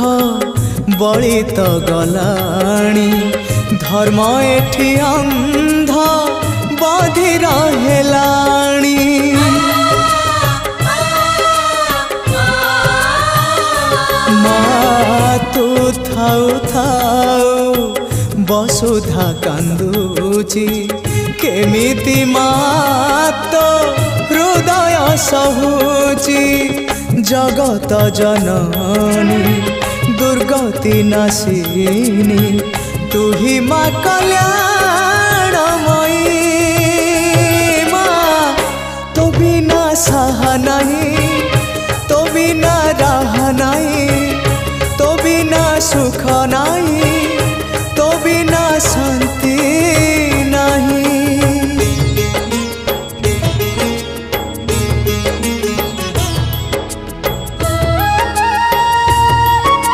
बड़ी तो गलाणी धर्म एठी अंध बधिर हेलाणी माँ तू थाउ थाउ वसुधा कांदुची केमिति माँ तो हृदय सहुची जगत जननी दुर्गति नाशिनी तू ही माँ कल्याणमयी माँ तो बिना सहा नहीं तो बिना राह नहीं तो बिना सुख नहीं तो बिना